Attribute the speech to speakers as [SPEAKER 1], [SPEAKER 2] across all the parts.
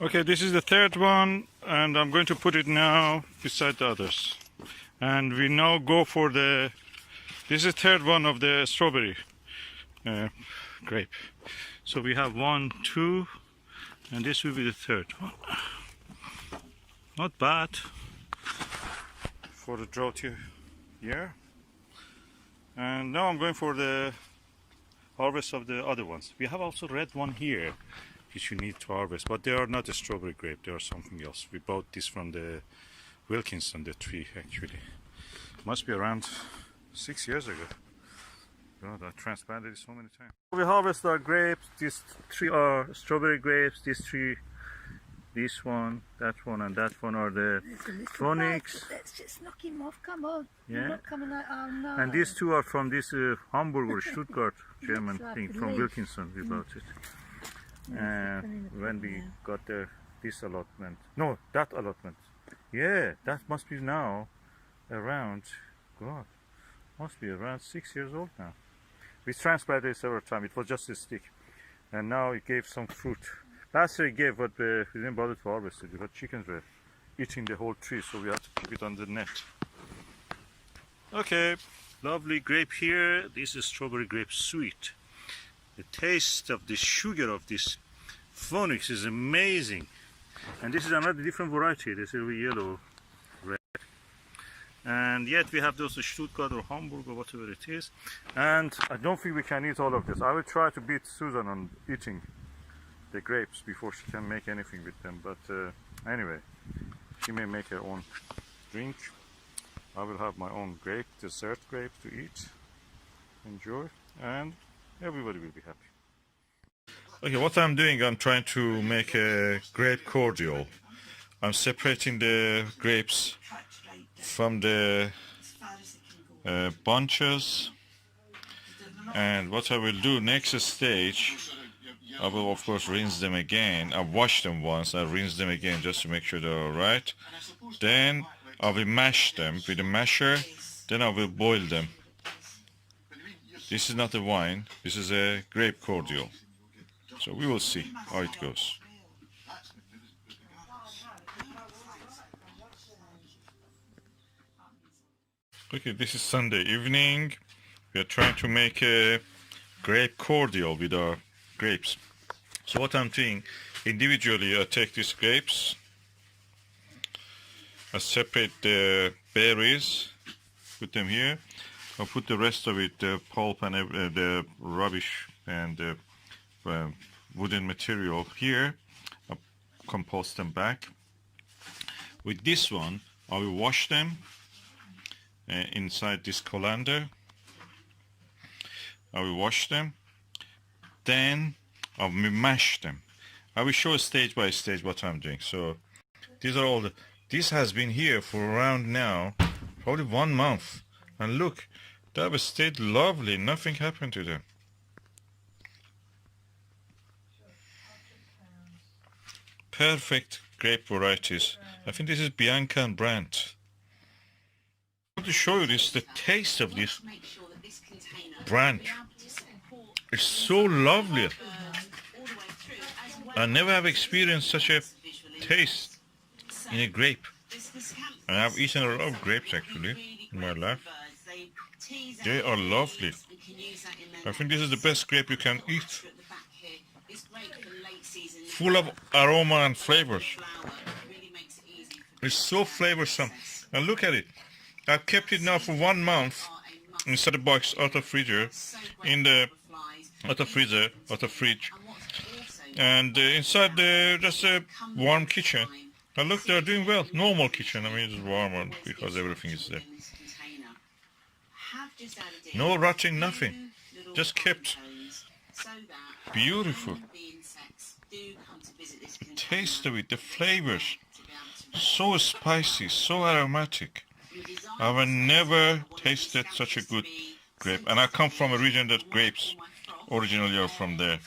[SPEAKER 1] Okay, this is the third one, and I'm going to put it now beside the others. And we now go for the, this is the third one of the strawberry grape. So we have 1, 2, and this will be the third one. Not bad for the drought year. And now I'm going for the harvest of the other ones. We have also red one here, which you need to harvest, but they are not a strawberry grape, they are something else. We bought this from the Wilkinson, the tree actually. Must be around 6 years ago. God, I transplanted it so many times. We harvest our grapes. These 3 are strawberry grapes. These 3, this one, that one, and that one are the phonics.
[SPEAKER 2] Let's just knock him off. Come on.
[SPEAKER 1] Yeah.
[SPEAKER 2] You're not coming out. Oh no.
[SPEAKER 1] And these 2 are from this Hamburg or Stuttgart German thing from Wilkinson. We bought it. And when we got this allotment, no, that allotment, yeah, that must be now around, God, must be around 6 years old now. We transplanted it several times. It was just a stick, and now it gave some fruit. Last year it gave, but we didn't bother to harvest it because chickens were eating the whole tree, so we had to keep it on the net. Okay, lovely grape here. This is strawberry grape sweet. The taste of the sugar of this phonics is amazing. And this is another different variety. This is yellow, red. And yet we have those Stuttgart or Hamburg or whatever it is. And I don't think we can eat all of this. I will try to beat Susan on eating the grapes before she can make anything with them. But anyway, she may make her own drink. I will have my own grape, dessert grape to eat, enjoy, and everybody will be happy. Okay, what I'm doing, I'm trying to make a grape cordial. I'm separating the grapes from the bunches, and what I will do next stage, I will of course rinse them again. I wash them once, I rinse them again just to make sure they're alright. Then I will mash them with a masher, then I will boil them. This is not a wine, this is a grape cordial. So we will see how it goes. Okay, this is Sunday evening. We are trying to make a grape cordial with our grapes. So what I'm doing, individually I take these grapes, I separate the berries, put them here. I put the rest of it, the pulp and the rubbish and the wooden material here. I compost them back. With this one, I will wash them inside this colander. I will wash them. Then I will mash them. I will show stage by stage what I'm doing. So these are all the. This has been here for around now, probably 1 month. And look, they have stayed lovely. Nothing happened to them. Perfect grape varieties. I think this is Bianca and Brandt. I want to show you this, the taste of this Brandt. It's so lovely. I never have experienced such a taste in a grape. And I've eaten a lot of grapes actually in my life. They are lovely. I think this is the best grape you can eat. Full of aroma and flavors. It's so flavorsome. And look at it. I've kept it now for 1 month inside the box, out of freezer, in the out of fridge, and inside the just a warm kitchen. And look, they're doing well. Normal kitchen. I mean, it's warm because everything is there. No rotting, nothing. Just kept. Beautiful. The taste of it, the flavors, so spicy, so aromatic. I've never tasted such a good grape. And I come from a region that grapes originally are from there.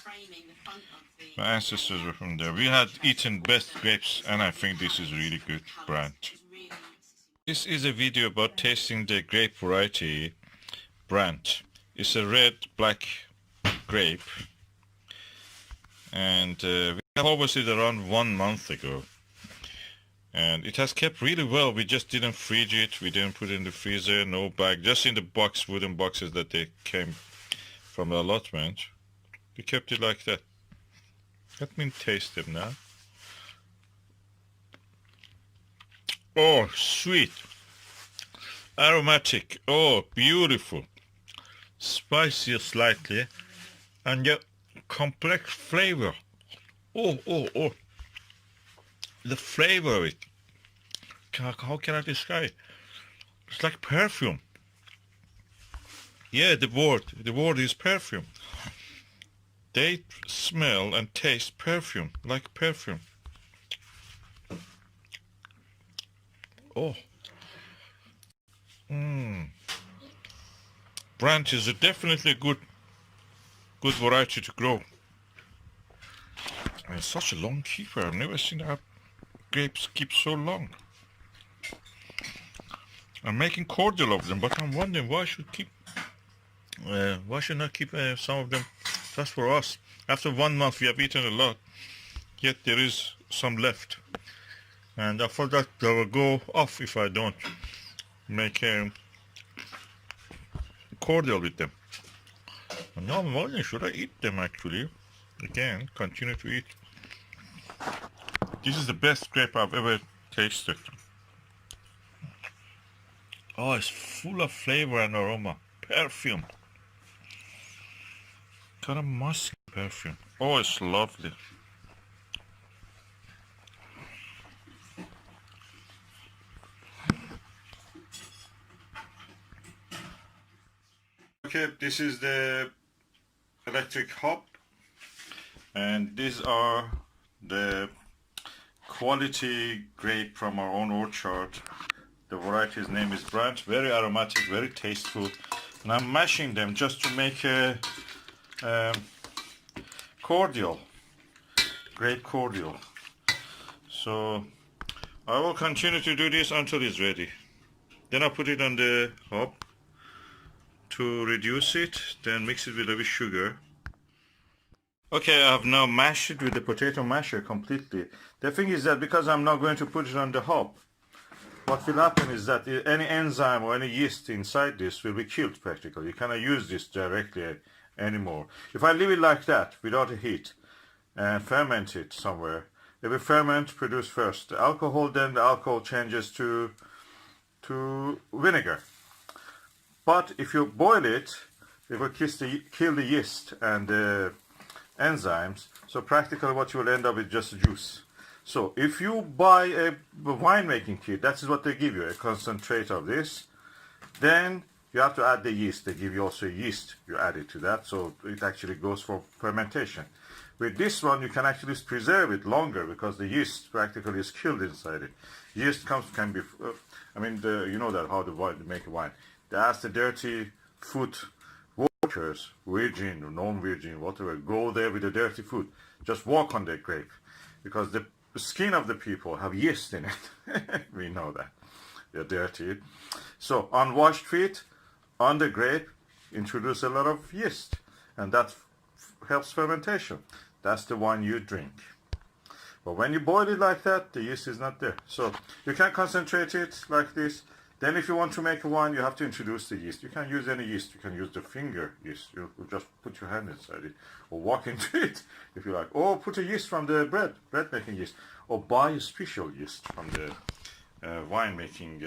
[SPEAKER 1] My ancestors were from there. We had eaten best grapes, and I think this is really good brand. This is a video about tasting the grape variety Brandt. It's a red black grape.
[SPEAKER 3] and we harvested around 1 month ago. And it has kept really well. We just didn't freeze it. We didn't put it in the freezer. No bag. Just in the box, wooden boxes that they came from the allotment. We kept it like that. Let me taste them now. Oh, sweet. Aromatic. Oh, beautiful. Spicy slightly. And yet complex flavor. Oh, oh, oh. The flavor of it. How can I describe it? It's like perfume. Yeah, the word is perfume. They smell and taste perfume, like perfume. Oh. Branches are definitely a good variety to grow. And it's such a long keeper. I've never seen our grapes keep so long. I'm making cordial of them, but I'm wondering why should not keep some of them just for us? After 1 month, we have eaten a lot, yet there is some left, and I thought that they will go off if I don't make cordial with them. And now I'm wondering, should I eat them actually? Again, continue to eat. This is the best grape I've ever tasted. Oh, it's full of flavor and aroma. Perfume. Kind of musky perfume. Oh, it's lovely. Okay, this is the electric hob, and these are the quality grape from our own orchard. The variety's name is Branch. Very aromatic, very tasteful, and I'm mashing them just to make a cordial, grape cordial. So I will continue to do this until it's ready. Then I'll put it on the hob to reduce it, then mix it with a bit sugar. Okay, I have now mashed it with the potato masher completely. The thing is that because I'm not going to put it on the hob, what will happen is that any enzyme or any yeast inside this will be killed practically. You cannot use this directly anymore. If I leave it like that without a heat and ferment it somewhere, it will ferment, produce first the alcohol, then the alcohol changes to vinegar. But if you boil it, it will kill the yeast and the enzymes. So practically what you will end up with just juice. So if you buy a winemaking kit, that is what they give you, a concentrate of this. Then you have to add the yeast. They give you also yeast. You add it to that, so it actually goes for fermentation. With this one, you can actually preserve it longer because the yeast practically is killed inside it. Yeast can be, you know that how to make a wine. They ask the dirty foot workers, virgin or non-virgin, whatever, go there with the dirty foot. Just walk on the grape because the skin of the people have yeast in it. We know that. They're dirty. So unwashed feet on the grape introduce a lot of yeast, and that helps fermentation. That's the wine you drink. But when you boil it like that, the yeast is not there. So you can concentrate it like this. Then if you want to make a wine, you have to introduce the yeast. You can use any yeast. You can use the finger yeast. You just put your hand inside it or walk into it if you like. Or put a yeast from the bread making yeast. Or buy a special yeast from the wine making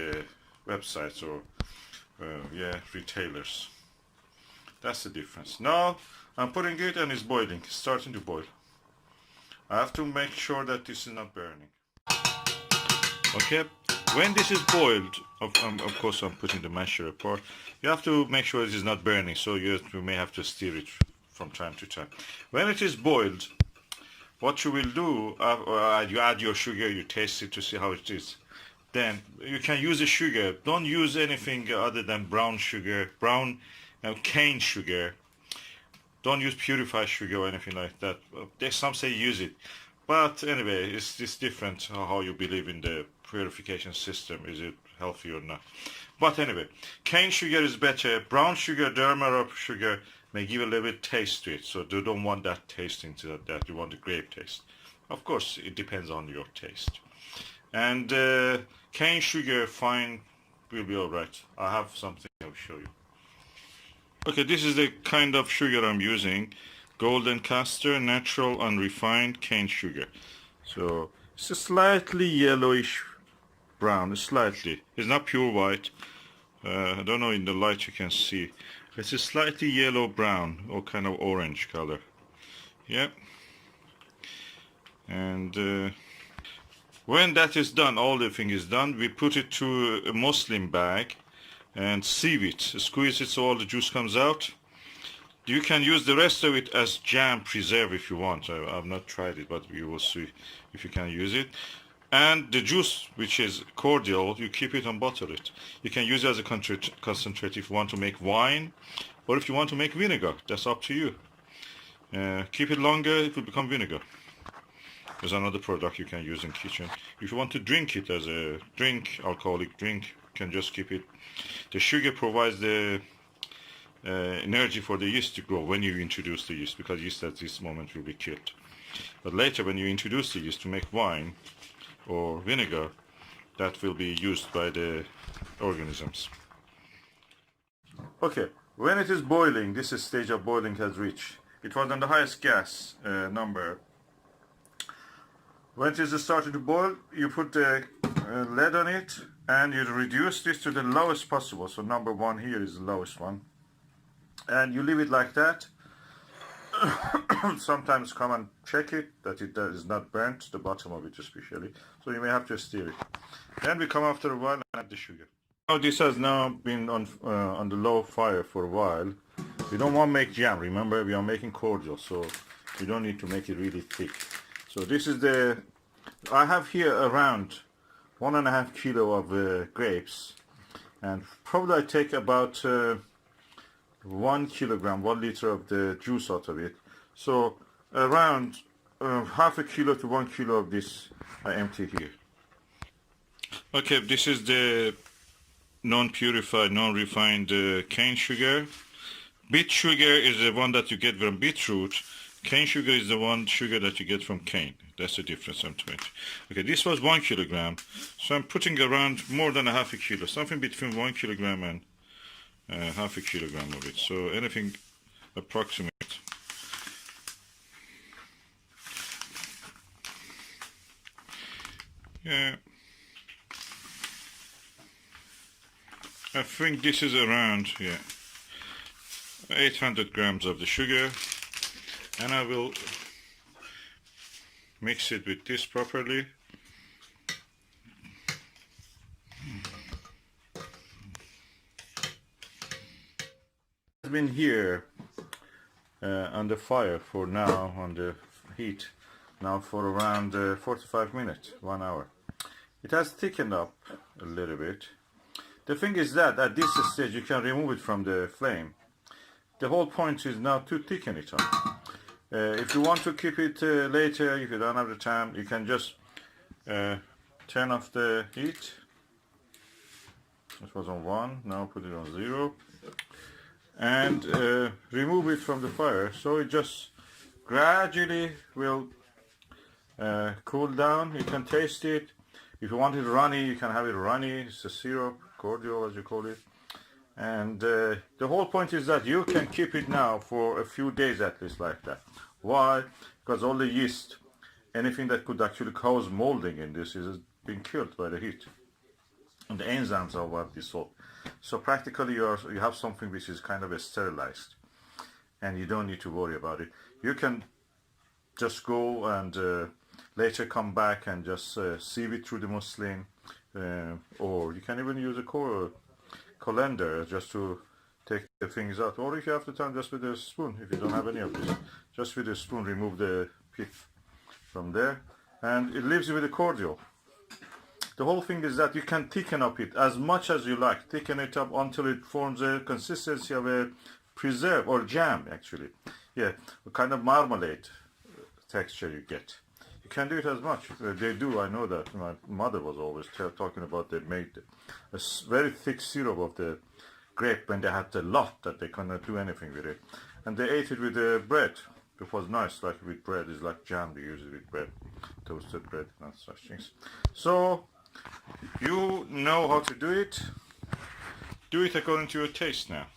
[SPEAKER 3] websites or retailers. That's the difference. Now I'm putting it and it's boiling. It's starting to boil. I have to make sure that this is not burning. Okay. When this is boiled, of course I'm putting the masher apart, you have to make sure it is not burning, so you may have to stir it from time to time. When it is boiled, what you will do, you add your sugar, you taste it to see how it is. Then you can use the sugar. Don't use anything other than brown sugar, cane sugar. Don't use purified sugar or anything like that. Some say use it. But anyway, it's different how you believe in the purification system. Is it healthy or not? But anyway, cane sugar is better. Brown sugar, demerara sugar, may give a little bit taste to it. So you don't want that taste into that. You want the grape taste. Of course, it depends on your taste. And cane sugar, fine, will be all right. I have something I'll show you. Okay, this is the kind of sugar I'm using. Golden castor, natural unrefined cane sugar. So it's a slightly yellowish brown, slightly. It's not pure white. I don't know in the light you can see. It's a slightly yellow brown or kind of orange color. Yeah. And when that is done, all the thing is done, we put it to a muslin bag and sieve it, squeeze it so all the juice comes out. You can use the rest of it as jam preserve if you want. I've not tried it, but you will see if you can use it. And the juice, which is cordial, you keep it and bottle it. You can use it as a concentrate if you want to make wine, or if you want to make vinegar. That's up to you. Keep it longer, it will become vinegar. There's another product you can use in kitchen. If you want to drink it as a drink, alcoholic drink, you can just keep it. The sugar provides the energy for the yeast to grow when you introduce the yeast, because yeast at this moment will be killed. But later, when you introduce the yeast to make wine or vinegar, that will be used by the organisms. Okay, when it is boiling, this is stage of boiling has reached. It was on the highest gas number. When it is starting to boil, you put the lid on it and you reduce this to the lowest possible. So number 1 here is the lowest one. And you leave it like that. Sometimes come and check it that it is not burnt, the bottom of it especially. So you may have to stir it. Then we come after a while and add the sugar. Now this has now been on the low fire for a while. We don't want to make jam. Remember, we are making cordial, so we don't need to make it really thick. So this is I have here around 1.5 kilo of grapes, and probably I take about 1 kilogram, 1 liter of the juice out of it. So around half a kilo to 1 kilo of this I empty here. Okay, this is the non-purified, non-refined cane sugar. Beet sugar is the one that you get from beetroot. Cane sugar is the one sugar that you get from cane. That's the difference I'm trying to. Okay, this was 1 kilogram. So I'm putting around more than a half a kilo, something between 1 kilogram and half a kilogram of it. So anything approximate. Yeah. I think this is around, 800 grams of the sugar. And I will mix it with this properly. It's been here on the fire for now, on the heat, now for around 45 minutes, 1 hour. It has thickened up a little bit. The thing is that at this stage you can remove it from the flame. The whole point is now to thicken it up. If you want to keep it later, if you don't have the time, you can just turn off the heat. It was on 1, now put it on 0. And remove it from the fire, so it just gradually will cool down. You can taste it. If you want it runny, you can have it runny. It's a syrup, cordial as you call it. And the whole point is that you can keep it now for a few days at least like that. Why? Because all the yeast, anything that could actually cause molding in this is being killed by the heat. And the enzymes are what dissolved. So practically you have something which is kind of sterilized. And you don't need to worry about it. You can just go and later come back and just sieve it through the muslin. Or you can even use a colander just to take the things out, or if you have the time, just with a spoon. If you don't have any of this, just with a spoon remove the pith from there, and it leaves you with a cordial. The whole thing is that you can thicken up it as much as you like, thicken it up until it forms a consistency of a preserve or jam actually. Yeah, a kind of marmalade texture you get. You can do it as much. They do, I know that. My mother was always talking about they made a very thick syrup of the grape when they had a lot that they cannot do anything with it. And they ate it with bread. It was nice, like with bread. It's like jam, they use it with bread. Toasted bread and such things. So, you know how to do it. Do it according to your taste now.